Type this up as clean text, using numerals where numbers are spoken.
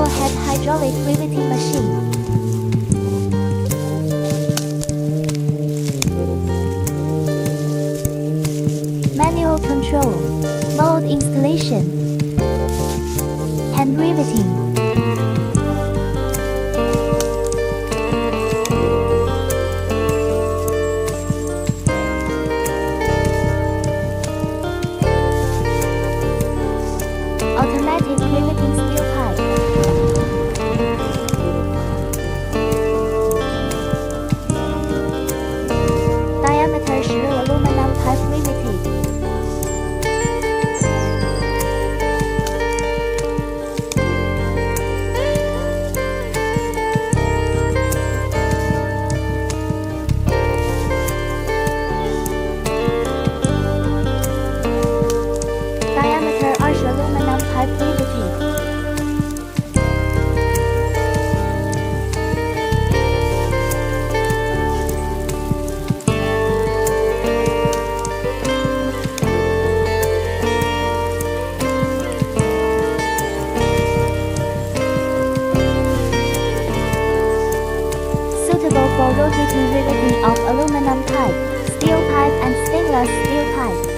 Double Head Hydraulic Riveting Machine. Manual control, mold installation, hand riveting. Automatic riveting steel pipe. Diameter 12 aluminum pipe riveted. Diameter 20 aluminum pipe riveted. Suitable for rotating riveting of aluminum pipe, steel pipe and stainless steel pipe.